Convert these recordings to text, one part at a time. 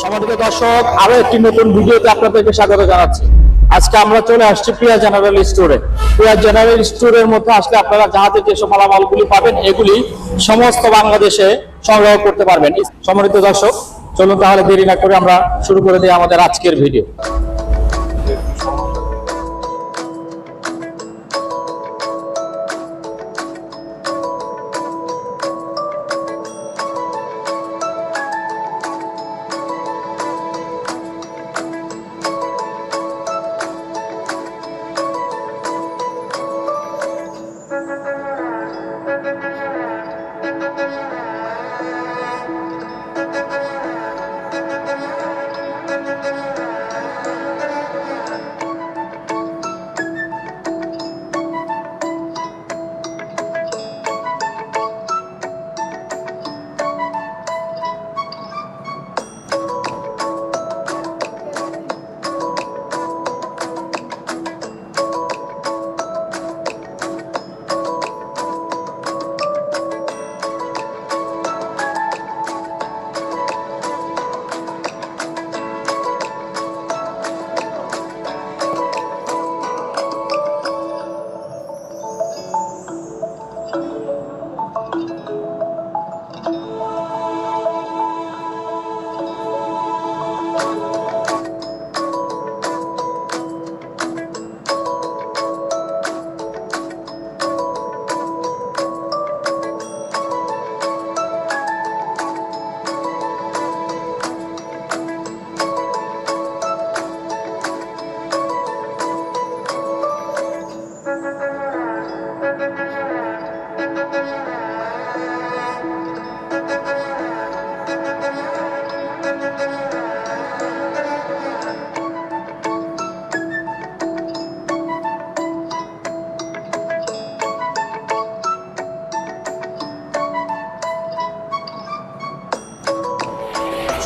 সম্মানিত দর্শক, আরো একটি নতুন ভিডিওতে আপনাদেরকে স্বাগত জানাচ্ছি। আজকে আমরা চলে আসছি প্রিয়া জেনারেল স্টোরে। প্রিয়া জেনারেল স্টোরের মধ্যে আসলে আপনারা যাহাতে যেসব মালামালগুলি পাবেন এগুলি সমস্ত বাংলাদেশে সংগ্রহ করতে পারবেন। সম্মানিত দর্শক, চলুন তাহলে দেরি না করে আমরা শুরু করে দিই আমাদের আজকের ভিডিও।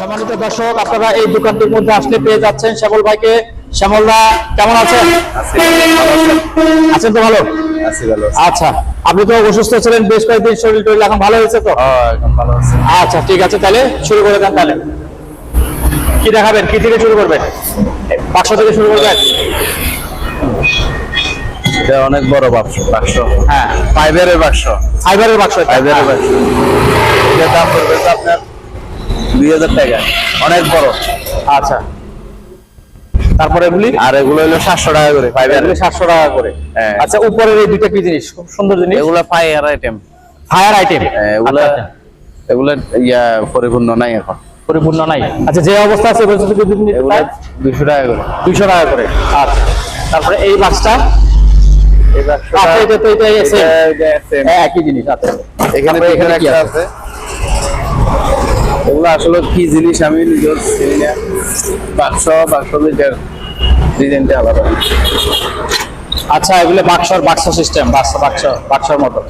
সম্মানিত দর্শক, আপনারা এই দোকানটির মধ্যে আসলে পেয়ে যাচ্ছেন শ্যামল ভাইকে। শ্যামল দা, কেমন আছেন? আছেন তো? ভালো আচ্ছা, আপনি তো অসুস্থ ছিলেন বেশ কয়েকদিন, শরীর টরীর এখন ভালো হয়েছে তো? এখন ভালো আছে। আচ্ছা ঠিক আছে, তাহলে শুরু করে দেন। তাহলে কি দেখাবেন, কি থেকে শুরু করবেন? বাক্স থেকে শুরু করবেন? এটা অনেক বড় বাক্স। হ্যাঁ, ফাইবারের বাক্স। ফাইবারের বাক্স। ফাইবারের বাক্স। এটার দাম পড়বে আপনার 2000 টাকা। অনেক বড়। আচ্ছা, তারপরে এগুলি? আর এগুলো হলো 700 টাকা করে। ফাইবারের 700 টাকা করে। হ্যাঁ। আচ্ছা, উপরের এই দুইটা কি জিনিস? খুব সুন্দর জিনিস। এগুলো ফায়ার আইটেম। Fire item. এগুলো এগুলো পরিপূর্ণ নাই এখন। পরিপূর্ণ নাই। আচ্ছা, যে অবস্থা আছে বলতে যদি নিতে এগুলো চাই? 200 টাকা করে। 200 টাকা করে। আচ্ছা, তারপরে এই বাক্সটা? এই বাক্সটা আচ্ছা, এটা তো এটাই আছে, same। একই জিনিস। আচ্ছা, এখানে কি আছে? এগুলো আসলে কি জিনিস আমি নিজেও চিনি না। বাক্স যেটার ডিজাইনটা আলাদা। আচ্ছা, এগুলো বাক্স সিস্টেম, বাক্সর মতো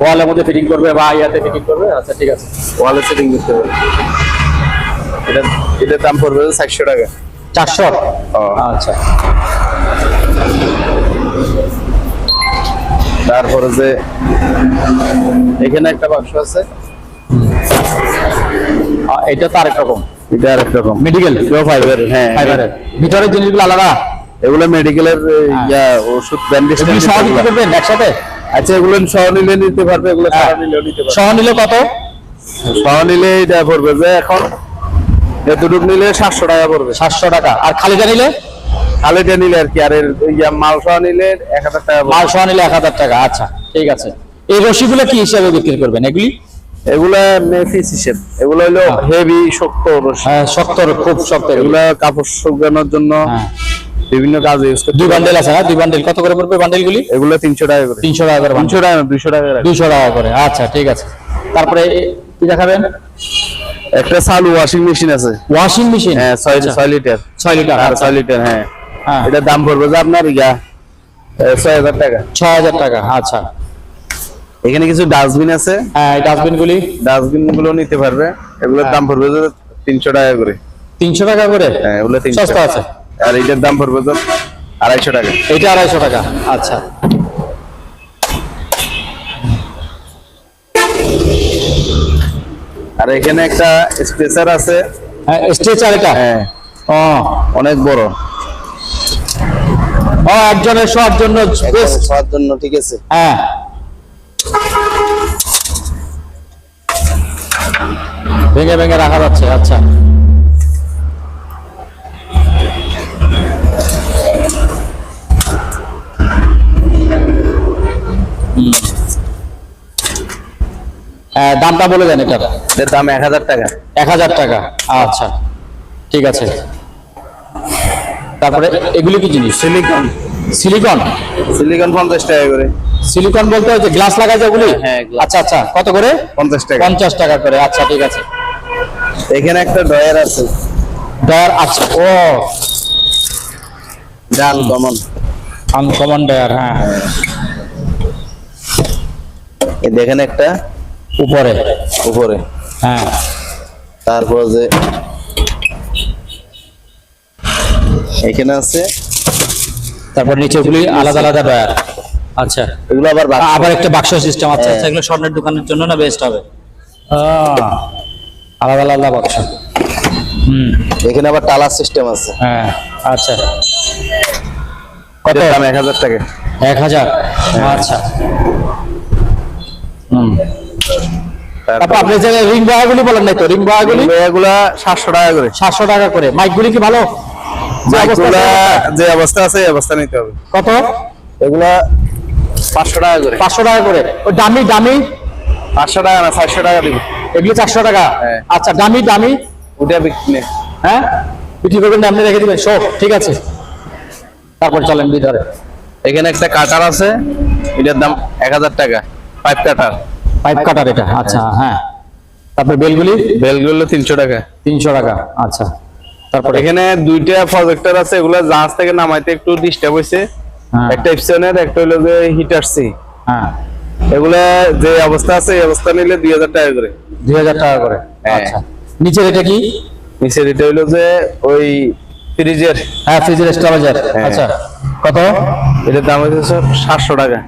ওয়ালের মধ্যে ফিটিং করবে বা ইয়াতে ফিটিং করবে। আচ্ছা ঠিক আছে, ওয়ালে সেটিং করতে হবে। এটার দাম পড়বে 400 টাকা। 400? আচ্ছা, তারপরে যে এখানে একটা বাক্স আছে, এটা তো আরেক রকম। এটা আরেক রকম মেডিকেল ফাইবার। হ্যাঁ, ফাইবারের ভিতরের জিনিসগুলো আলাদা। এগুলো মেডিকেলের ওষুধ ব্যান্ডেজ সহ নিতে পারবেন একসাথে? আচ্ছা, এগুলো সহ নিলে নিতে পারবে, এগুলো ছাড়া নিলেও নিতে পারবে। সহ নিলে কত? সহ নিলে এটা পড়বে যে এখন এতটুকু নিলে 700 টাকা পড়বে। 700 টাকা। আর খালিটা নিলে? খালিটা নিলে আর কি, আর মাল সহ নিলে 1000 টাকা। মাল সহ নিলে 1000 টাকা। আচ্ছা ঠিক আছে। এই রশিগুলো কি হিসাবে বিক্রি করবেন এগুলি? এগুলা মেফিস হিসেব। এগুলো হলো হেভি শক্ত রশি। হ্যাঁ, শক্ত, খুব শক্ত। এগুলা কাপড় শুকানোর জন্য বিভিন্ন কাজে ইউজ করতে। 2 বান্ডেল আছে না? 2 বান্ডেল কত করে পড়বে বান্ডেলগুলি? এগুলো 300 টাকা করে। 300 টাকা করে। 300 টাকা না, 200 টাকা করে। 200 টাকা করে। আচ্ছা ঠিক আছে। তারপরে কি দেখাবেন? একটা চালু ওয়াশিং মেশিন আছে। Washing machine? হ্যাঁ, 6 লিটার। 6 লিটার। আর আচ্ছা। 6 লিটার। হ্যাঁ, হ্যাঁ, এটার দাম পড়বে যে আপনার 6000 টাকা। 6000 টাকা। আচ্ছা, এখানে কিছু ডাস্টবিন আছে। হ্যাঁ, এই ডাস্টবিনগুলি? ডাস্টবিন গুলো নিতে পারবে। এগুলোর দাম পড়বে যে 300 টাকা করে। 300 টাকা করে? হ্যাঁ, এগুলো 300। সস্তা আছে। আর এটার দাম পড়বে যে 250 টাকা। এটা 250 টাকা। আচ্ছা, আর এখানে একটা স্পেসার আছে। হ্যাঁ, স্ট্রেচার এটা। হ্যাঁ, ও অনেক বড়। ও একজনের শোয়ার জন্য বেস্ট। শোয়ার জন্য ঠিক আছে। হ্যাঁ, ভেঙে ভেঙে রাখা যাচ্ছে। আচ্ছা, দামটা বলে দেন এটার। এর দাম 1000 টাকা। 1000 টাকা। আচ্ছা, ঠিক আছে। তারপরে এগুলি কি জিনিস? সিলিকন। সিলিকন। সিলিকন 50 টাকা করে। সিলিকন বলতে হচ্ছে গ্লাস লাগাই যায় ওগুলি? হ্যাঁ, glass। আচ্ছা আচ্ছা, কত করে? 50 টাকা। 50 টাকা করে। আচ্ছা, ঠিক আছে। এখানে একটা ডয়ার আছে। ডয়ার। আচ্ছা, ও ডাল কমন। Uncommon drawer. হ্যাঁ, এই দেখেন একটা উপরে। উপরে। হ্যাঁ, তারপর যে এখানে আছে। তারপর নিচেগুলি আলাদা আলাদা ডয়ার। আচ্ছা, এগুলো আবার আবার একটা বাক্স সিস্টেম। আচ্ছা আচ্ছা, এগুলো স্বর্ণের দোকানের জন্য না বেস্ট হবে? আলাদা আলাদা বাক্স। এখানে আবার টালার সিস্টেম আছে। হ্যাঁ, আচ্ছা। কত? এটার দাম 1000 টাকা। 1000। আচ্ছা। তারপর আপনি যে রিং বাহাগুলি বলেন নাই তো? রিং বাহাগুলি এগুলা 700 টাকা করে। 700 টাকা করে। মাইকগুলি কি ভালো? যে অবস্থা এগুলা আছে? যে অবস্থা আছে এই অবস্থা নিতে হবে। কত? এগুলা 500 টাকা করে। 500 টাকা করে। ও দামি দামি 500 টাকা না, 400 টাকা দিব। এগুলি 400 টাকা। হ্যাঁ। আচ্ছা, দামি দামি। ওটা বিক্রি নেই। হ্যাঁ, বিক্রি করবেন না, আপনি রেখে দিবেন সব? ঠিক আছে। তারপর চলেন ভিতরে। এখানে একটা কাটার আছে, এটার দাম 1000 টাকা। পাইপ কাটার। পাইপ কাটার এটা। আচ্ছা, হ্যাঁ। তারপর বেলগুলি? বেলগুলো 300 টাকা। 300 টাকা। আচ্ছা, তারপর এখানে দুইটা প্রজেক্টর আছে, এগুলো জাহাজ থেকে নামাইতে একটু ডিস্টার্ব হইছে। হ্যাঁ। একটা ইপসনের, একটা হলো যে হিটার সি। হ্যাঁ, এগুলা যে অবস্থা আছে এই অবস্থা নিলে 2000 টাকা করে। 2000 টাকা করে। হ্যাঁ। আচ্ছা, নিচের এটা কি? নিচের এটা হলো যে ওই ফ্রিজের। হ্যাঁ, ফ্রিজের স্টোরেজের। আচ্ছা, কত? এটার দাম হচ্ছে 700 টাকা।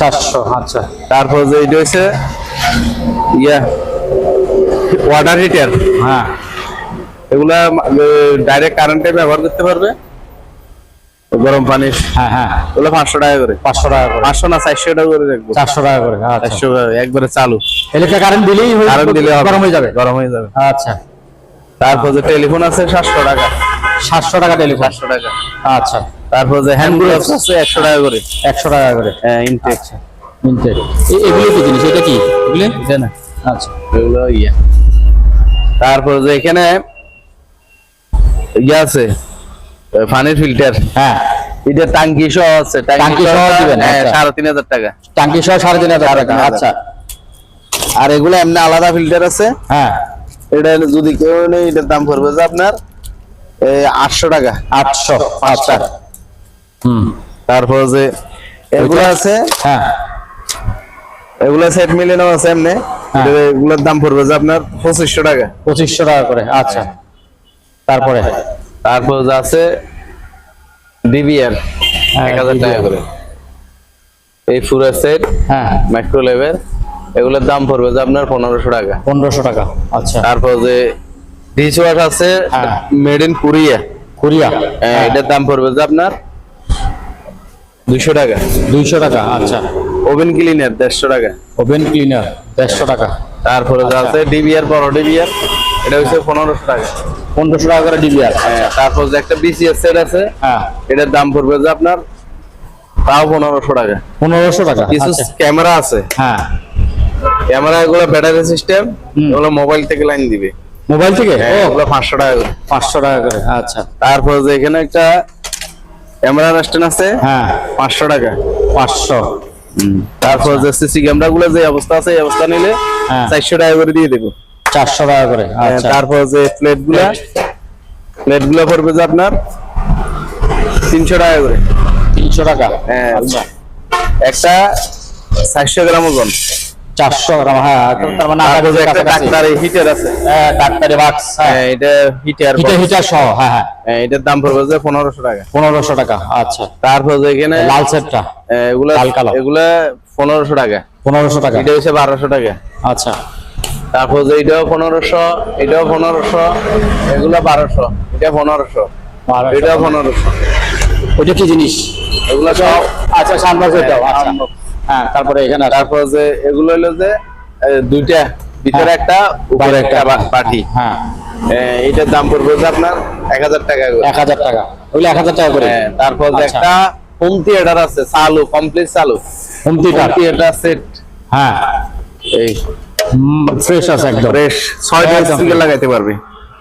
700। আচ্ছা, তারপর যে এটা হচ্ছে ওয়াটার হিটার। হ্যাঁ। এগুলা ডাইরেক্ট কারেন্টে ব্যবহার করতে পারবে, গরম পানি। হ্যাঁ হ্যাঁ, ওগুলো 500 টাকা করে। 500 টাকা করে। 500 না, 400 টাকা করে রাখবো। 400 টাকা করে। আচ্ছা, 400 একবারে চালু। এলাকা কারেন্ট দিলেই কারেন্ট দিলে গরম হয়ে যাবে। গরম হয়ে যাবে। আচ্ছা, তারপর যে টেলিফোন আছে 700 টাকা। 700 টাকা টেলিফোন। 700 টাকা। আচ্ছা, তারপর যে হ্যান্ড গ্লাভস আছে 100 টাকা করে। 100 টাকা করে। হ্যাঁ, ইনটেক। ইনটেক। এগুলো কি জিনিস? এটা কি? এগুলো এটা না, আচ্ছা, এগুলো তারপর যে এখানে আছে পানির ফিল্টার। হ্যাঁ, এটা টাঙ্কি সহ আছে। টাঙ্কি সহ দিবেন? হ্যাঁ, আচ্ছা। 3500 টাকা। টাঙ্কি সহ 3500 টাকা। আচ্ছা, আর এগুলো এমনি আলাদা ফিল্টার আছে। হ্যাঁ। এটা যদি কেউ নেই, এটার দাম পড়বে যে আপনার 800 টাকা। 800। আচ্ছা। তারপর যে এগুলো আছে, হ্যাঁ, এগুলো সেট মিলানো আছে এমনি। এগুলোর দাম পড়বে যে আপনার 2500 টাকা। 2500 টাকা করে। আচ্ছা, তারপরে তারপর যে আছে ডিবিআর 1000 টাকা করে। এই পুরো সেট হ্যাঁ, মাইক্রো লেভেল, এগুলোর দাম পড়বে যে আপনার 1500 টাকা। 1500 টাকা। আচ্ছা, তারপর যে ডিশ ওয়াশ আছে হ্যাঁ। Made in Korea. কোরিয়া। এটার দাম পড়বে যে আপনার 200 টাকা। 200 টাকা। আচ্ছা, ওভেন ক্লিনার 150 টাকা। ওভেন ক্লিনার 150 টাকা। তারপরে যা আছে ডিবিআর, বড় ডিবিআর, এটা হচ্ছে 1500 টাকা। 1500 টাকা করে ডিবিআর। তারপর যে একটা বিসিএস সেট আছে, হ্যাঁ, এটার দাম পড়বে যে আপনার তাও 1500 টাকা। 1500 টাকা। কিছু আচ্ছা, ক্যামেরা আছে, হ্যাঁ। ক্যামেরা এগুলো ব্যাটারি সিস্টেম, এগুলো মোবাইল থেকে লাইন দিবে। মোবাইল থেকে? ও, এগুলো 500 টাকা করে। 500 টাকা করে। আচ্ছা, তারপর যে এখানে একটা ক্যামেরা স্ট্যান্ড আছে, হ্যাঁ, 500 টাকা। 500। তারপর যে সিসি ক্যামেরা গুলো যে অবস্থা আছে এই অবস্থা নিলে হ্যাঁ। 400 টাকা করে দিয়ে দেবো। 400 টাকা করে। আচ্ছা, তারপর যে প্লেট গুলা পড়বে যে আপনার 300 টাকা করে। 300 টাকা। হ্যাঁ, আচ্ছা, একটা 400 গ্রাম ওজন। 400 গ্রাম। হ্যাঁ, তার মানে তারপর যে একটা কাছাকাছি। ডাক্তারি হিটার আছে। হ্যাঁ, ডাক্তারি বাক্স। হ্যাঁ, এটা হিটার। হিটার সহ। হ্যাঁ হ্যাঁ, এটার দাম পড়বে যে 1500 টাকা। 1500 টাকা। আচ্ছা, তারপর যে এখানে লাল সেটটা এগুলা লাল কালো। এগুলা 1500 টাকা। 1500 টাকা। এটা হচ্ছে 1200 টাকা। আচ্ছা, তারপর যে এটাও 1500, এটাও 1500, এগুলা 1200, এটা 1500, এটাও 1500। ওইটা কি জিনিস? এগুলা সব আচ্ছা সানবাস এটাও, আচ্ছা হ্যাঁ। তারপরে এখানে আছে। তারপর যে এগুলো হলো যে দুইটা, ভিতরে একটা উপরে একটা পাটি। হ্যাঁ এটার দাম পড়বে যে আপনার 1000 টাকা করে। 1000 টাকা, ওইগুলো 1000 টাকা করে। হ্যাঁ, তারপর যে আচ্ছা। একটা হোম থিয়েটার আছে, চালু, কমপ্লিট চালু হোম থিয়েটার, সেট। হ্যাঁ এই ফ্রেশ আছে একদম, ফ্রেশ 6টা একদম স্পিকার লাগাইতে পারবে,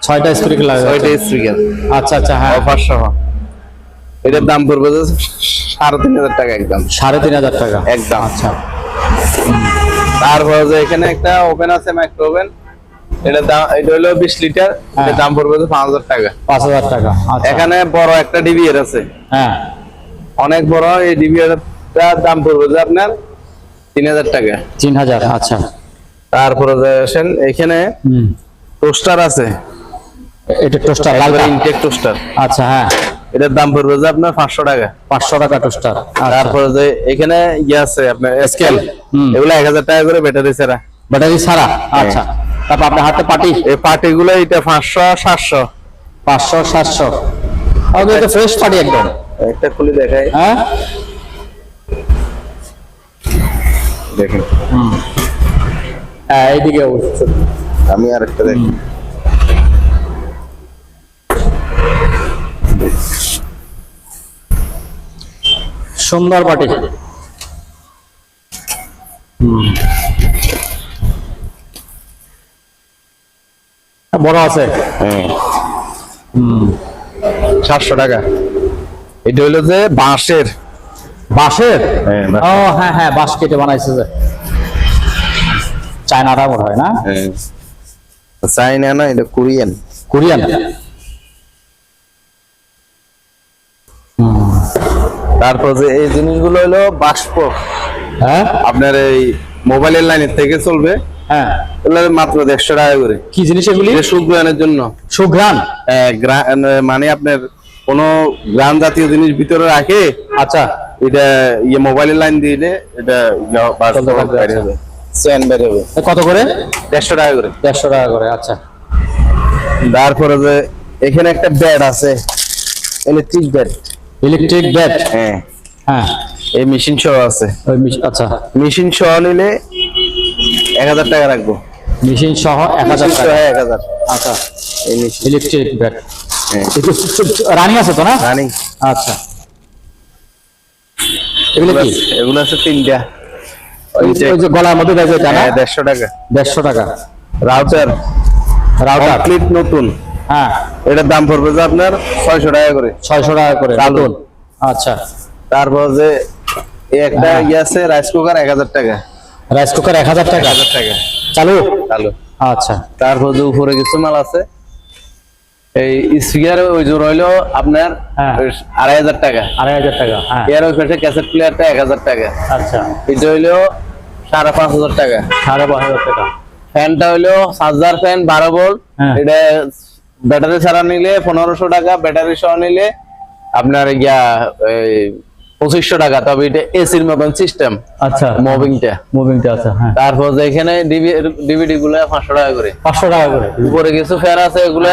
6টা স্পিকার লাগে। 6টা স্পিকার। আচ্ছা আচ্ছা হ্যাঁ। অফার সহ এটার দাম পড়বে যে 3500 টাকা একদম। 3500 টাকা একদম। আচ্ছা। তারপর যে এখানে একটা ওভেন আছে, মাইক্রো ওভেন। এটা দাম, এটা হলো 20 লিটার, এটার দাম পড়বে যে 5000 টাকা। 5000 টাকা আচ্ছা। এখানে বড় একটা ডিবিএর আছে, হ্যাঁ অনেক বড়। এই ডিবিএর দাম পড়বে যে আপনার 3000 টাকা। 3000 আচ্ছা। তারপরে যে আসেন এখানে টোস্টার আছে, এটা টোস্টার লাল ইনটেক টোস্টার। আচ্ছা হ্যাঁ, এটার দাম পড়বে যে আপনার 500 টাকা। 500 টাকা টোস্টার। তারপরে যে এখানে ইয়ে আছে আপনার স্কেল, হুম। এগুলো 1000 টাকা করে, ব্যাটারি ছাড়া। ব্যাটারি ছাড়া আচ্ছা। তারপর আপনার হাতে পাটি, এই পার্টিগুলো এটা 500, 700। 500 700। ওকে, এটা ফ্রেশ পাটি একদম। একটা খুলে দেখাই, হ্যাঁ দেখেন। হ্যাঁ এইদিকে অবশ্যই। আমি আরেকটা দেখি। সুন্দর পাটি। বড় আছে। হ্যাঁ 700 টাকা। এটা হলো যে বাঁশের। বাঁশের? হ্যাঁ, ও হ্যাঁ হ্যাঁ, বাঁশ কেটে বানাইছে যে, চায়নাটা মনে হয় না? হ্যাঁ, চাইনা না, এটা কোরিয়ান। কোরিয়ান। তারপর যে এই জিনিসগুলো হলো বাষ্প, হ্যাঁ আপনার এই মোবাইলের লাইনের থেকে চলবে। হ্যাঁ। এগুলো মাত্র 150 টাকা করে। কি জিনিস এগুলি? এটা সুগ্রানের জন্য। সুঘ্রাণ? মানে আপনার কোন গ্রাম জাতীয় জিনিস ভিতরে রাখে, আচ্ছা। এটা ইয়ে মোবাইলের লাইন দিলে এটা চলতে থাকবে, বাইরে আচ্ছা। হবে, চেন বের হবে। কত করে? 150 টাকা করে। 150 টাকা করে আচ্ছা। তারপরে যে এখানে একটা ব্যাট আছে, ইলেকট্রিক ব্যাট। Electric bat? হ্যাঁ হ্যাঁ, এই মেশিন সহ আছে। ওই আচ্ছা, মেশিন সহ নিলে 1000 টাকা রাখবো। মেশিন সহ 1000 টাকা। 1000। আচ্ছা, এই মেশিন ইলেকট্রিক ব্যাট। হ্যাঁ, একটু রানিং আছে তো না? রানিং। আচ্ছা, এগুলো কি? এগুলো আছে 3টা। ওই যে গলার মধ্যে দেয় যেটা না? 150 টাকা। 150 টাকা। রাউটার, রাউটার কমপ্লিট নতুন। হ্যাঁ, এটার দাম পড়বে যে আপনার 600 টাকা করে। 600 টাকা করে চালু। নতুন। আচ্ছা। তারপর যে এই একটা হ্যাঁ। ইয়ে আছে, রাইস কুকার, 1000 টাকা। রাইস কুকার 1000 টাকা 1000 টাকা চালু। চালু। আচ্ছা। তারপর যে উপরে কিছু মাল আছে, এই স্পিকার ওই জোর হইলো আপনার হ্যাঁ। 2500 টাকা। 2500 টাকা হ্যাঁ। এর ওই পাশে ক্যাসেট প্লেয়ারটা 1000 টাকা। আচ্ছা, এটা হইলো 5500 টাকা। 5500 টাকা। ফ্যানটা হইলো চার্জার ফ্যান 12 ভোল্ট। হ্যাঁ। এটা ব্যাটারি ছাড়া নিলে 1500 টাকা, ব্যাটারি সহ নিলে আপনার ইয়া 2500 টাকা। তবে এটা এসির মতন সিস্টেম, আচ্ছা, মুভিংটা। আছে হ্যাঁ। তারপর যে এখানে ডিভিডি গুলো 500 টাকা করে। 500 টাকা করে। উপরে কিছু ফ্যান আছে, এগুলো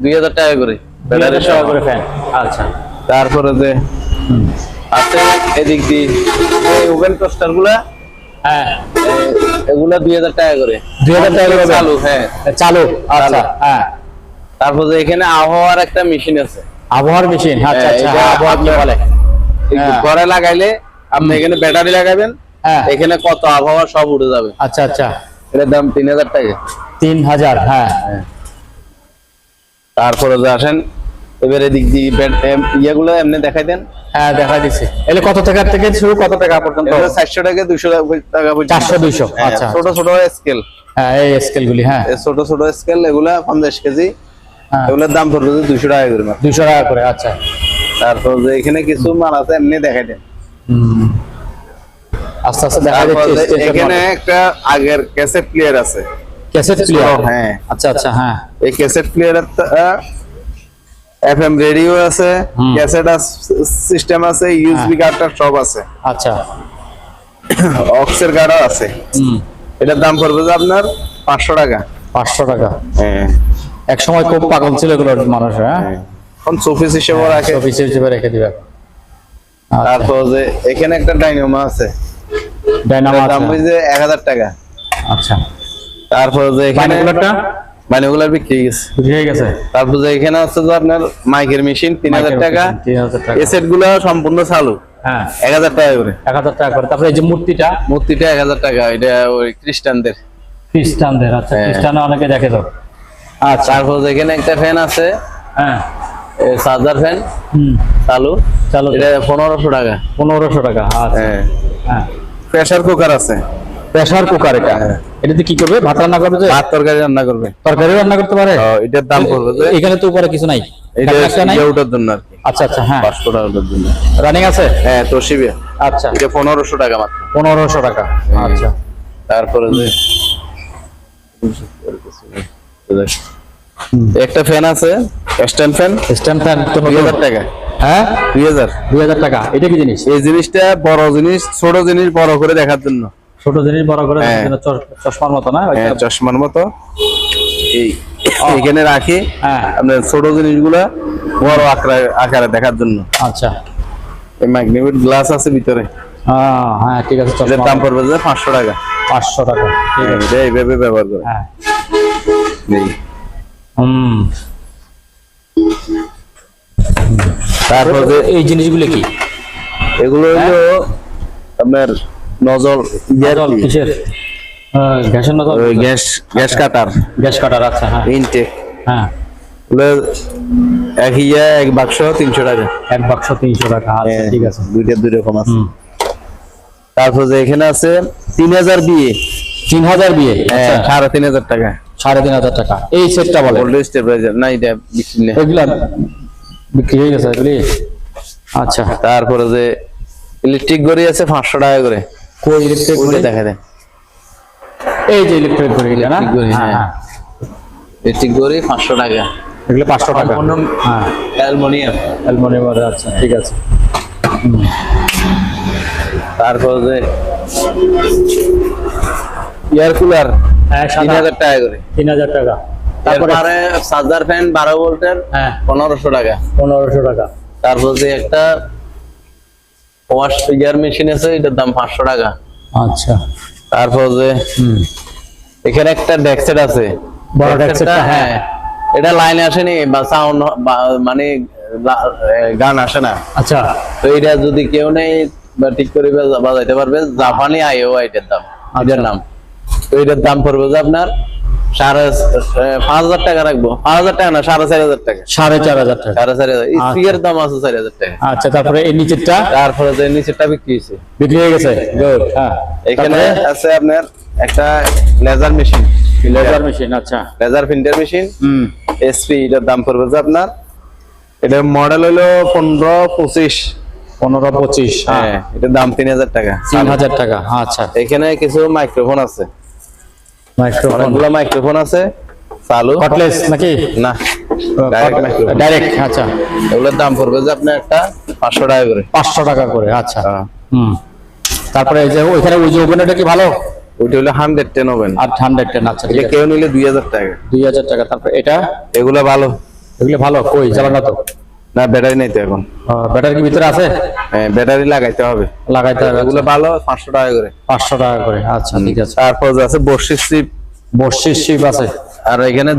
2000 টাকা করে, ব্যাটারি 2000 সহ। টাকা করে ফ্যান। আচ্ছা। তারপরে যে আছে এদিক দিয়ে এই ওভেন টোস্টার গুলা, হ্যাঁ, এগুলা 2000 টাকা করে। 2000 টাকা করে চালু। হ্যাঁ, চালু। আচ্ছা হ্যাঁ। তারপর যে এখানে আবহাওয়ার একটা মেশিন আছে, আবহাওয়ার মেশিন। আচ্ছা আচ্ছা, এটা আবহাওয়া কি বলে? একটু হ্যাঁ। ঘরে লাগাইলে আপনি এখানে ব্যাটারি লাগাবেন, হ্যাঁ। এখানে কত আবহাওয়া সব উঠে যাবে। আচ্ছা আচ্ছা, এটার দাম 3000 টাকা। 3000 হ্যাঁ। তারপরে যে আসেন এবারে দিক দিয়ে ইয়েগুলো এমনি দেখাই দেন। হ্যাঁ দেখা দিচ্ছি। এলে কত টাকা থেকে শুরু, কত টাকা পর্যন্ত? এটা 400 টাকা, 200 টাকা পর্যন্ত। 400 200 হ্যাঁ, আচ্ছা। ছোট ছোট স্কেল। হ্যাঁ, এই স্কেল গুলি হ্যাঁ। এই ছোট ছোট স্কেল, এগুলা 50 কেজি। হ্যাঁ, এগুলোর দাম পড়বে 200 টাকা করে মাত্র। 200 টাকা করে আচ্ছা। তারপর যে এখানে কিছু মাল আছে, এমনি দেখাই দেন। আস্তে আস্তে দেখা তারপর যে যাচ্ছে। এখানে একটা আগের ক্যাসেট প্লেয়ার আছে। Cassette player? হ্যাঁ। আচ্ছা আচ্ছা হ্যাঁ। এই ক্যাসেট প্লেয়ারের এফএম রেডিও আছে, ক্যাসেট সিস্টেম আছে, ইউএসবি কার্ডটা সব আছে। আচ্ছা। অক্সের কার্ডও আছে। এটার দাম পড়বে যে আপনার 500 টাকা। 500 টাকা। হ্যাঁ এক সময় খুব পাগল ছিল এগুলোর মানুষ, হ্যাঁ এখন শোপিস হিসেবে রাখে। অফিস হিসেবে রেখে দিবে। তারপর যে এখানে একটা ডাইনামো আছে, ডাইনামো দাম হইছে 1000 টাকা। আচ্ছা, তারপর যে এখানে বাইনোকুলারটা বাইনোকুলার বিক্রি হয়ে গেছে। বিক্রি হয়ে গেছে। তারপর যে এখানে আছে যে আপনার মাইকের মেশিন 3000 টাকা। 3000 টাকা। এই সেট গুলো সম্পূর্ণ চালু, হ্যাঁ 1000 টাকা করে। 1000 টাকা করে। তারপরে এই যে মূর্তিটা, মূর্তিটা 1000 টাকা, এটা ওই খ্রিস্টানদের। খ্রিস্টানদের। আচ্ছা, হ্যাঁ। খ্রিস্টানরা অনেকে দেখে তো। আচ্ছা, তারপর যে এখানে একটা ফ্যান আছে, হ্যাঁ চার্জার ফ্যান চালু, চালু, এটা 1500 টাকা। 1500 টাকা। আচ্ছা, হ্যাঁ হ্যাঁ প্রেসার কুকার আছে, প্রেসার কুকার। এটা এটাতে কি করবে? ভাত রান্না করবে? যে ভাত তরকারি রান্না করবে, তরকারি রান্না করতে পারে। এটার দাম পড়বে যে এখানে তো উপরে কিছু নাই, এটা একটা নাই। ওটার জন্য আর কি। আচ্ছা আচ্ছা, হ্যাঁ 500 টাকার জন্য রানিং আছে। হ্যাঁ তোশিবা, আচ্ছা, এটা 1500 টাকা মাত্র। 1500 টাকা। আচ্ছা, তারপরে যে একটা ফ্যান আছে, স্ট্যান্ড ফ্যান, স্ট্যান্ড ফ্যান তো 2000 টাকা। হ্যাঁ 2000 টাকা। এটা কি জিনিস? এই জিনিসটা বড় জিনিস, ছোট জিনিস বড় করে দেখার জন্য। ছোট জিনিস বড় করে হ্যাঁ। দেখার জন্য, চশমার মতো না? হ্যাঁ চশমার মতো এই এখানে রাখি, হ্যাঁ। আপনার ছোট জিনিসগুলা বড় আকারে দেখার জন্য। আচ্ছা, এই ম্যাগনেটিক গ্লাস আছে ভিতরে, হ্যাঁ ঠিক আছে। এটার চশমা দাম পড়বে যে 500 টাকা। 500 টাকা। ঠিক আছে। এটা এইভাবে ব্যবহার করে। হ্যাঁ, এই হুম। তারপর যে এই জিনিসগুলো কি? এগুলো হলো আপনার নজল, নজল কিসের? গ্যাসের nozzle? Gas cutter, gas cutter. আচ্ছা, হ্যাঁ ইনটেক। হ্যাঁ, এক বাক্স 300 টাকা। এক বাক্স 300 টাকা। আচ্ছা, ঠিক আছে। দুই রকম আছে। হুম। তারপর যে এখানে আছে 3000 বিয়ে, 3000 বিয়ে। হ্যাঁ 3500 টাকা। 3500 টাকা। এই সেটটা বলে গোল্ড স্টেবিলাইজার না, এটা বিক্রি নেই। এগুলা বিক্রি হয়ে গেছে এগুলি। আচ্ছা, তারপরে যে ইলেকট্রিক গড়ি আছে 500 টাকা করে। কই ইলেকট্রিক ওইটা দেখা দেয়, এই যে ইলেকট্রিক ঘড়ি, না? ইলেকট্রিক ঘড়ি, হ্যাঁ, হ্যাঁ। ইলেকট্রিক গড়ি 500 টাকা। এগুলো 500 টাকা। হ্যাঁ, অ্যালুমিনিয়াম। অ্যালুমিনিয়াম। আচ্ছা, ঠিক আছে। তারপর যে এয়ার কুলার হ্যাঁ 3000 টাকা করে। 3000 টাকা। তারপরে তারপরে চার্জার ফ্যান 12 ভোল্টের হ্যাঁ 1500 টাকা। 1500 টাকা। তারপর যে একটা ওয়াশ ফিগার মেশিন আছে, এটার দাম 500 টাকা। আচ্ছা, তারপর যে এখানে একটা ডেক্সেট আছে, বড় ডেক্সেটটা, হ্যাঁ। এটা লাইনে আসেনি বা সাউন্ড মানে গান আসে না। আচ্ছা, তো এটা যদি কেউ নেই বা ঠিক করে বাজাইতে পারবে, জাপানি আইও এটার দাম, এটার নাম। তো এটার দাম পড়বে যে আপনার 5,500 টাকা রাখবো। 5,000 টাকা না, 4,500 টাকা। 4500 টাকা। 4,500। স্পিকার দাম আছে 4,000 টাকা। আচ্ছা, তারপরে এই নিচেরটা তারপরে যে নিচেরটা বিক্রি হয়েছে, বিক্রি হয়ে গেছে। গুড। হ্যাঁ, এখানে আছে আপনার একটা লেজার মেশিন, লেজার মেশিন। আচ্ছা, লেজার প্রিন্টার মেশিন হুম। এসপি। এটার দাম পড়বে যে আপনার, এটার মডেল হলো 15-25। 15-25। হ্যাঁ, এটার দাম 3000 টাকা। 3000 টাকা। আচ্ছা, এখানে কিছু মাইক্রোফোন আছে, মাইক্রোফোন। অনেকগুলো মাইক্রোফোন আছে চালু। কটলেস নাকি? না, ডাইরেক্ট মাইক্রোফোন। ডাইরেক্ট। আচ্ছা, এগুলোর দাম পড়বে যে আপনার একটা 500 টাকা করে। 500 টাকা করে। আচ্ছা, হ্যাঁ। হুম। তারপরে এই যে ওইখানে ওই যে ওভেনটা কি ভালো? ওইটা হলো 110 ওভেন, আর 110। আচ্ছা, ঠিক এটা আছে। কেউ নিলে 2000 টাকা। 2000 টাকা। তারপরে এটা, এগুলো ভালো এগুলো ভালো। কই জ্বালানো তো? না, ব্যাটারি নাই তো এখন। ব্যাটারি কি ভিতরে আছে? হ্যাঁ, ব্যাটারি লাগাইতে হবে। লাগাইতে হবে। এগুলো ভালো 500 টাকা করে। 500 টাকা করে। আচ্ছা, ঠিক আছে। তারপর যে আছে বর্ষির চিপ, বর্ষির শিপ আছে আর এখানে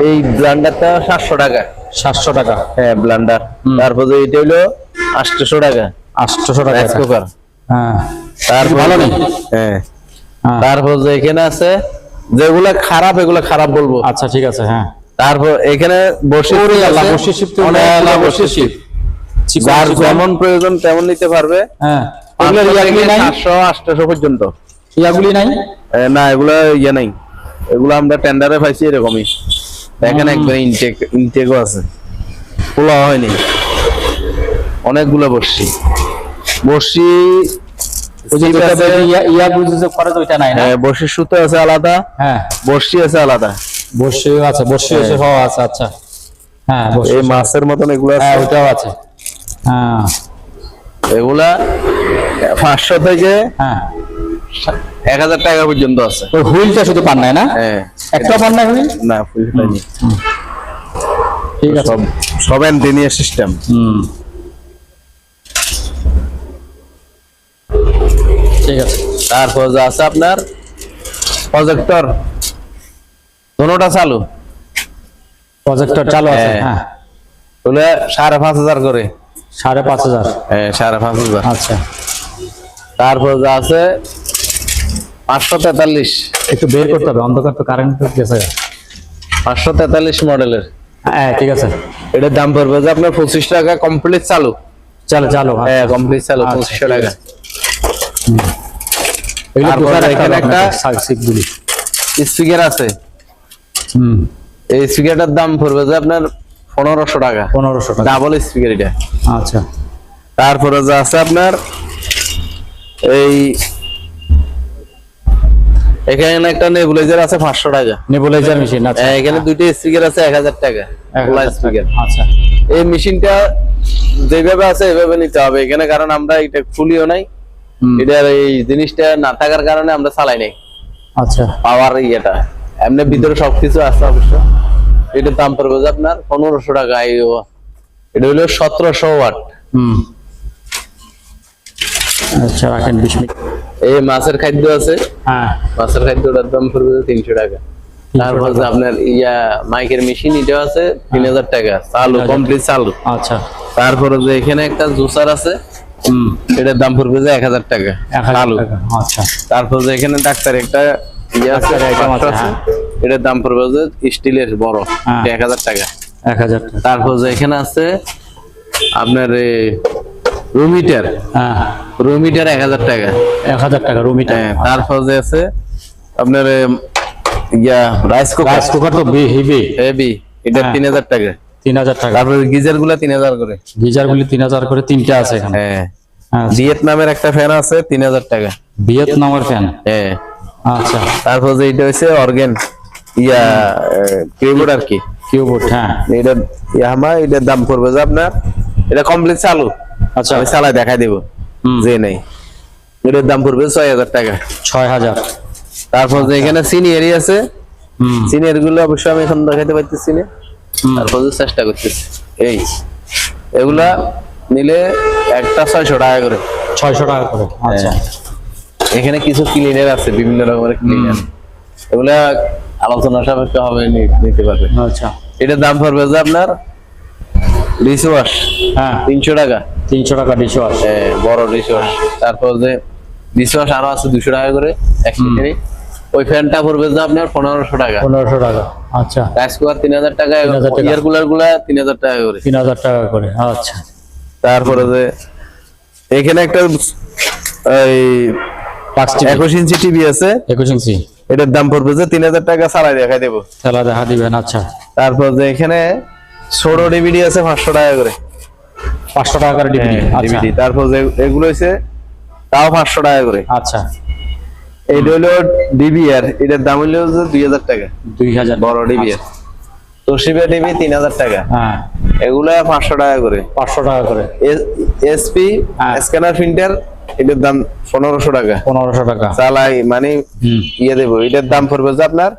এই ব্লান্ডারটা 700 টাকা। 700 টাকা। হ্যাঁ ব্লান্ডার। তারপর যে এটা হলো 800 টাকা। 800 টাকা। Rice cooker. হ্যাঁ, তারপর ভালো নেই। হ্যাঁ, হ্যাঁ। তারপর যে এখানে আছে যেগুলা খারাপ, এগুলো খারাপ বলবো। আচ্ছা, ঠিক আছে। হ্যাঁ, তারপর এখানে বর্ষির ওরে আল্লাহ, আছে, বর্ষির শিপ তো অনেকগুলো বর্ষির বর্ষির শিপ। শিপ। যার যেমন প্রয়োজন তেমন নিতে পারবে। হ্যাঁ, এগুলো 500 ইয়াগুলি থেকে নাই? 700-800 পর্যন্ত। ইয়াগুলি নাই? না, এগুলো ইয়ে নাই, এগুলো আমরা টেন্ডারে পাইছি এরকমই। দেখেন একবার ইনটেকও আছে, খোলা হয়নি। অনেকগুলো বর্ষি ওই যে যেটা আছে। ইয়া বুঝে করে তো ওইটা নাই না? হ্যাঁ, বর্ষির সুতো আছে আলাদা, হ্যাঁ, বর্ষি আছে আলাদা। বর্ষিও আছে। বর্ষি আছে। হ্যাঁ, আছে। আচ্ছা, হ্যাঁ, বর্ষি। এই মাছের মতন এগুলো আছে। হ্যাঁ, ওইটাও আছে। হ্যাঁ, এগুলা 500 থেকে হ্যাঁ, 1000 টাকা পর্যন্ত আছে। ওই হুইলটা শুধু পান নাই না? হ্যাঁ, একটা পান নাই হুইল? না ফুল পাইনি। ঠিক আছে। সব এন্টিনিয়া সিস্টেম। ঠিক আছে। তারপর যা আছে আপনার প্রজেক্টর, দুটোটা চালু। প্রজেক্টর চালু আছে? হ্যাঁ। হ্যাঁ। বলে 5,500 করে। 5,500? হ্যাঁ 5,500। আচ্ছা। তারপর যা আছে 543। একটু বের করতে হবে, অন্ধকার তো কারেন্ট তো গেছে। 543 মডেলের। হ্যাঁ ঠিক আছে। এটার দাম পড়বে যে আপনার 25 টাকা কমপ্লিট চালু। চালু। হ্যাঁ কমপ্লিট চালু আচ্ছা, 2500 টাকা। এগুলো তারপর কোথায় এখানে একটা সার্ভিসগুলি? স্পিকার আছে। এই স্পিকারটার দাম পড়বে যে আপনার 1500 টাকা। 1500 টাকা। ডাবল স্পিকার এটা। আচ্ছা। তারপরে যা আছে আপনার এই এখানে একটা নেবুলাইজার আছে 500 টাকা। Nebuliser machine? আচ্ছা। এখানে দুইটা স্পিকার আছে 1000 টাকা। স্পিকার। আচ্ছা। এই মেশিনটা যেভাবে আছে এভাবে নিতে হবে এখানে, কারণ আমরা এটা খুলিও নাই। এটার এই জিনিসটা না থাকার কারণে আমরা চালাই নাই। আচ্ছা। পাওয়ার ইয়েটা এমনি ভিতরে সবকিছু আছে অবশ্য। এটার দাম পড়বে যে আপনার 1500 টাকা। এটা হলো 1700 ওয়াট। আচ্ছা রাখেন 20 মিনিট। এই মাছের খাদ্য আছে। হ্যাঁ। মাছের খাদ্যটার দাম পড়বে 300 টাকা। তারপর যে আপনার মাইকের মেশিন এটা আছে 3000 টাকা চালু, কমপ্লিট চালু। আচ্ছা। তারপরে যে এখানে একটা জুসার আছে, এটার দাম পড়বে যে 1000 টাকা চালু। আচ্ছা। তারপর যে এখানে ডাক্তার একটা আছে, এটার দাম পড়বে যে স্টিলের বড়, 1000 টাকা। 1000 টাকা। তারপর যে এখানে আছে আপনার রুম হিটার। হ্যাঁ। রুম হিটার 1000 টাকা। 1000 টাকা রুম হিটার। তারপর যে আছে আপনার রাইস কুকার তো হেভি, এটা 3000 টাকা। 3000 টাকা। তারপর গিজার গুলা 3000 করে। গিজার গুলি 3000 করে, তিনটা আছে এখানে। হ্যাঁ। আচ্ছা। ভিয়েতনামের একটা ফ্যান আছে 3000 টাকা। ভিয়েতনামের ফ্যান? হ্যাঁ। আচ্ছা। তারপর যে এটা হচ্ছে অর্গান কিবোর্ড আর কি, কিবোর্ড। হ্যাঁ। এটা ইয়ামাহা। এটার দাম পড়বে যে আপনার, এটা কমপ্লিট চালু। আচ্ছা। আমি চালাই দেখাই দেব যে নেই। এটার দাম পড়বে 6000 টাকা। 6000। তারপর যে এখানে সিনিয়রই আছে। সিনিয়র গুলো অবশ্যই আমি এখন দেখাইতে পারতেছি না, তারপর চেষ্টা করতেছি। এই এগুলা নিলে একটা 600 টাকা করে। 600 টাকা করে। আচ্ছা। এখানে কিছু ক্লিনার আছে, বিভিন্ন রকমের ক্লিনার, এগুলা আলোচনা সাপেক্ষে হবে, নিতে পারবে। আচ্ছা। এটার দাম পড়বে যে আপনার ডিশ ওয়াশ। হ্যাঁ। 300 টাকা। 300 টাকা ডিশ ওয়াশ। বড় ডিশ ওয়াশ। তারপর যে ডিশ ওয়াশ আরো আছে 200 টাকা করে এক লিটারে। ওই ফ্যানটা পড়বে যে আপনার 1500 টাকা। 1500 টাকা। আচ্ছা। রাইস কুকার 3000 টাকা। 3000 টাকা। এয়ার কুলার গুলা 3000 টাকা করে। 3000 টাকা করে। আচ্ছা। তারপরে যে এখানে একটা এই 21 ইঞ্চি টিভি আছে। 21 ইঞ্চি। এটার দাম পড়বে যে 3000 টাকা। চালাই দেখাই দেবো। তাহলে দেখা দিবেন। আচ্ছা। তারপর যে এখানে ছোট ডিভিডি আছে 500 টাকা করে। 500 টাকা করে ডিভিডি। আচ্ছা। তারপর যে এগুলো হইছে তাও 500 টাকা করে। আচ্ছা। এইটা হলো ডিবিআর, এটার দাম হলো 2000 টাকা। 2000 বড় ডিবিআর। তোশিবা টিভি 3000 টাকা। হ্যাঁ। এগুলা 500 টাকা করে। 500 টাকা করে। এসপি স্ক্যানার প্রিন্টার, এটার দাম 1500 টাকা। 1500 টাকা। চালাই মানে দেবো। এটার দাম পড়বে যে আপনার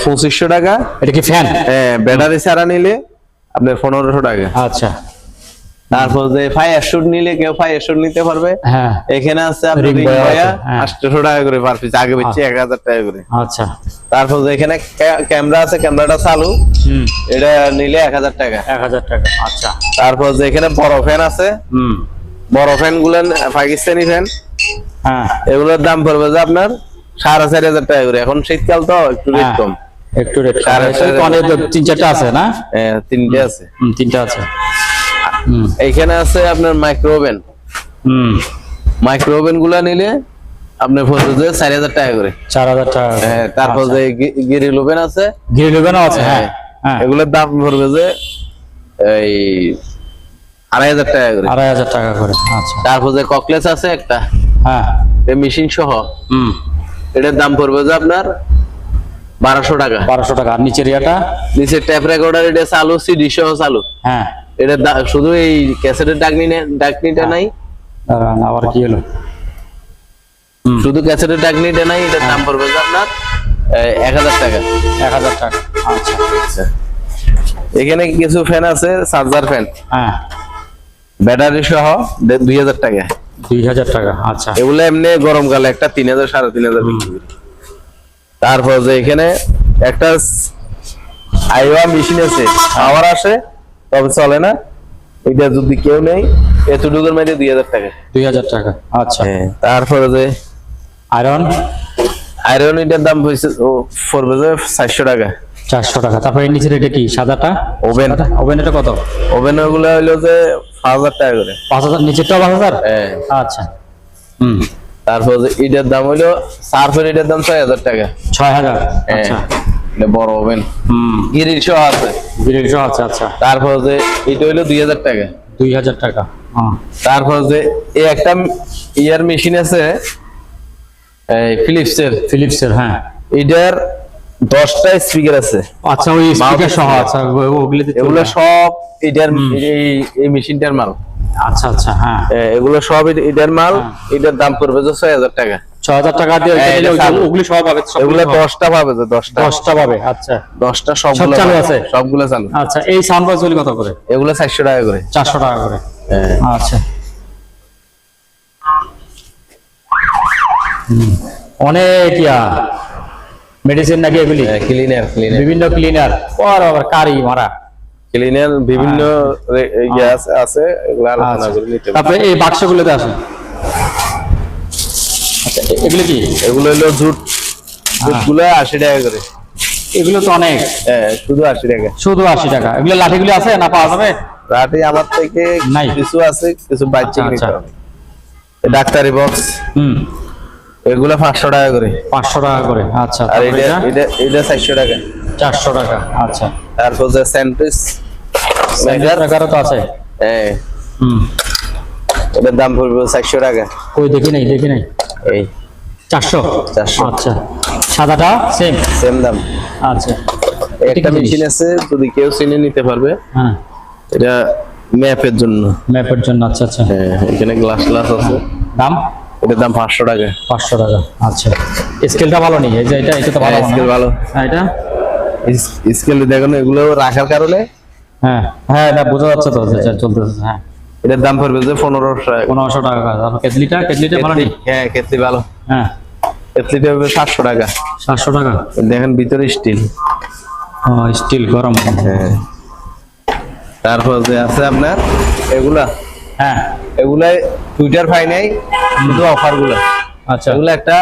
2500 টাকা। এটা কি ফ্যান? হ্যাঁ, ব্যাটারি ছাড়া নিলে আপনার 1500 টাকা। আচ্ছা। তারপর যে ফায়ার শুট নিলে কেউ ফায়ার শুট নিতে পারবে। হ্যাঁ। এখানে আছে আপনার রিং রিং বয়া বয়া আছে, হ্যাঁ। 800 টাকা করে পার পিস। আগে বেচছি 1000 টাকা করে। আচ্ছা। তারপর যে এখানে ক্যামেরা আছে, ক্যামেরাটা চালু, এটা নিলে 1000 টাকা। 1000 টাকা। আচ্ছা। তারপর যে এখানে বড় ফ্যান আছে, বড় ফ্যান গুলো পাকিস্তানি ফ্যান, হ্যাঁ, এগুলোর দাম পড়বে যে আপনার 4500 টাকা করে। এখন শীতকাল তো একটু রেট কম। একটু রেট কম। 4500 অনেক 3-4টা আছে না? হ্যাঁ, 3টে আছে। 3টা আছে। এইখানে আছে আপনার মাইক্রো ওভেন। মাইক্রো ওভেন গুলা নিলে আপনার পড়বে যে 4000 টাকা করে। 4000 টাকা। হ্যাঁ। তারপর যে গ্রিল ওভেন আছে। গ্রিল ওভেনও আছে। হ্যাঁ। এগুলোর দাম পড়বে যে এই 2500 টাকা করে। 2500 টাকা করে। আচ্ছা। তারপর যে ককলেস আছে একটা, হ্যাঁ, মেশিন সহ, এটার দাম পড়বে যে আপনার 1200 টাকা। 1200 টাকা। আর নিচের ইয়াটা? নিচের ট্যাপ রেকর্ডার, এটা চালু, সিডি সহ চালু। হ্যাঁ। এটা শুধু এই ক্যাসেটের ডাকনিটা নাই। দাঁড়ান, আবার কি হলো? শুধু ক্যাসেটের টাকনি এটা নাই, এটার দাম পড়বে যে আপনার 1000 টাকা। 1000 টাকা। আচ্ছা। এখানে কিছু ফ্যান আছে, চার্জার ফ্যান, হ্যাঁ, ব্যাটারি সহ 2000 টাকা। 2000 টাকা। আচ্ছা। এগুলো এমনি গরমকালে একটা 3000 3500 বিক্রি করি। তারপর যে এখানে একটা আইওয়া মেশিন আছে, পাওয়ার আসে তবে চলে না, এটা যদি কেউ নেই এতটুকুর মধ্যে 2000 টাকা। 2000 টাকা। আচ্ছা। তারপরে যে আয়রন এটার দাম হয়েছে পড়বে যে 400 টাকা। 400 টাকা। তারপরে নিচের এটা কি সাদাটা? ওভেন। ওভেন এটা কত? ওভেন ওগুলো হইলো যে 5000 টাকা করে। 5000? নিচেরটাও 5000? আচ্ছা। তারপর যে এটার দাম হইলো সার্ফের, এটার দাম 6000 টাকা। 6000। আচ্ছা। এটা বড় ওভেন, গ্রিল সহ আছে। গ্রিল সহ আছে। আচ্ছা। তারপর যে এটা হইলো 2000 টাকা। 2000 টাকা। তারপর যে এই একটা ইয়ার মেশিন আছে ফিলিপসের, হ্যাঁ, এটার 10টা স্পিকার আছে। আচ্ছা, ওই স্পিকার সহ। আচ্ছা, ওগুলোতে এগুলো সব এটার এই মেশিনটার মাল। আচ্ছা আচ্ছা, হ্যাঁ, এগুলো সব এটার মাল। এটার দাম পড়বে যে 6000 টাকা। 6000 টাকা দিয়ে ওগুলো সব পাবে? এগুলো 10টা পাবে, যে 10টা পাবে। আচ্ছা, 10টা সবগুলো চালু আছে? সবগুলো চালু। আচ্ছা, এই সাউন্ড বক্স গুলো কত করে? এগুলো 400 টাকা করে। 400 টাকা করে। আচ্ছা। অনেক মেডিসিন নাকি এগুলি? ক্লিনার বিভিন্ন ক্লিনার। আবার কারি মারা ক্লিনার বিভিন্ন আছে, এগুলো আলোচনা করে নিতে হবে। তারপরে এই বাক্সগুলোতে আছে। আচ্ছা, এগুলো কি? এগুলো হলো জুট, জুটগুলো 80 টাকা করে। এগুলো তো অনেক। শুধু 80 টাকা। শুধু 80 টাকা। এগুলো লাঠিগুলো আছে না পাওয়া যাবে? লাঠি আমার থেকে নাই, কিছু আছে, কিছু বাচ্চা নিতে হবে। ডাক্তারি বক্স, এগুলো 500 টাকা করে। 500 টাকা করে। আচ্ছা। আর এটা 400 টাকা। 400 টাকা। আচ্ছা। তারপর যে স্যান্ডউইচ টাকারও তো আছে। এটার দাম পড়বে 400 টাকা। কই দেখি নাই এই 400। আচ্ছা। সাদাটা সেম দাম। আচ্ছা। একটা মেশিন আছে, যদি কেউ চিনে নিতে পারবে। হ্যাঁ, এটা ম্যাপের জন্য। আচ্ছা আচ্ছা। এখানে গ্লাস আছে। দাম? এটার দাম 500 টাকা। 500 টাকা। আচ্ছা। স্কেলটা ভালো নেই? এই যে এটা তো ভালো। স্কেল ভালো। এটা স্কেল দেখুন, এগুলো রাখার কারণে। হ্যাঁ হ্যাঁ, এটা বোঝা যাচ্ছে তো যে চলতেছে। হ্যাঁ, এটার দাম পড়বে যে 1500 টাকা। টাকা। কেটলিটা ভালো নেই? হ্যাঁ, কেটলি ভালো। হ্যাঁ, কেটলিটা হবে 700 টাকা। 700 টাকা। দেখেন ভিতরে স্টিল। স্টিল গরম। হ্যাঁ। তারপর যে আছে আপনার এগুলা। হ্যাঁ, এগুলাই টুইটার পাই নাই, শুধু অফার গুলা। আচ্ছা। এগুলো একটা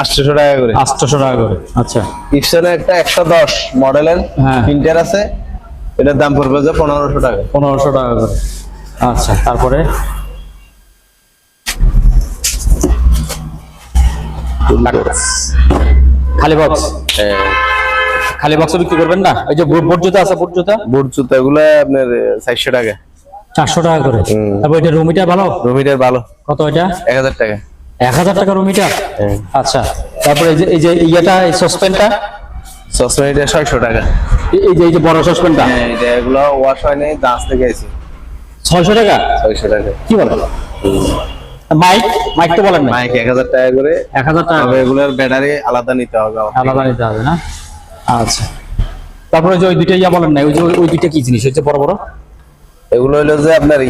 800 টাকা করে। 800 টাকা করে। আচ্ছা। ইপসনের একটা 110 মডেলের প্রিন্টার আছে, এটার দাম পড়বে যে 1500 টাকা। 1500 টাকা করে। আচ্ছা। তারপরে খালি বক্স। খালি বক্স বিক্রি করবেন না? এই যে বুট জুতা আছে, বুট জুতা এগুলো আপনার 400 টাকা। 400 টাকা করে। তারপর এটা রুমিটার ভালো? রুমিটার ভালো। কত এটা? 1000 টাকা। 1000 টাকা রুমিটার। আচ্ছা। তারপরে এই যে ইয়াটা, এই সসপেনটা? এটা 600 টাকা। এই যে বড় সসপেনটা? এটা এগুলো ওয়াশ হয় নাই, দাস থেকে আইছে। 600 টাকা? 600 টাকা। কি বলেন? মাইক তো বলেন না? মাইক 1000 টাকা করে। 1000 টাকা। তবে এগুলোর ব্যাটারি আলাদা নিতে হবে। না? আচ্ছা। তারপরে যে ওই দুইটা বলেন না, ওই দুইটা কি জিনিস হচ্ছে বড় বড়? এগুলো হলো যে আপনার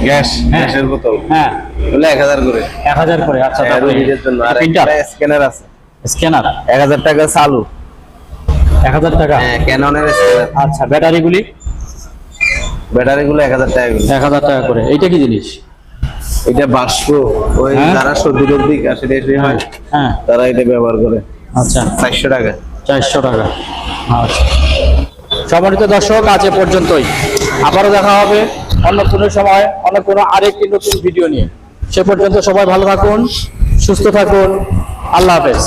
গ্যাসের বোতল। হ্যাঁ, এগুলো 1000 করে। 1000 করে। আচ্ছা। তারপরে এর জন্য আর একটা স্ক্যানার আছে। স্ক্যানার 1000 টাকা চালু। 1000 টাকা। হ্যাঁ, ক্যাননের স্ক্যানার। আচ্ছা। ব্যাটারিগুলো 1000 টাকা করে। 1000 টাকা করে। এইটা কি জিনিস? এটা বাষ্প, ওই যারা সর্দির দিক আসে হয়, হ্যাঁ, তারা এটা ব্যবহার করে। আচ্ছা। 400 টাকা। 400 টাকা। আচ্ছা। সম্মানিত দর্শক, আজ এ পর্যন্তই। আবারও দেখা হবে অন্য কোনো সময়, অন্য কোনো আরেকটি নতুন ভিডিও নিয়ে। সে পর্যন্ত সবাই ভালো থাকুন, সুস্থ থাকুন। আল্লাহ হাফেজ।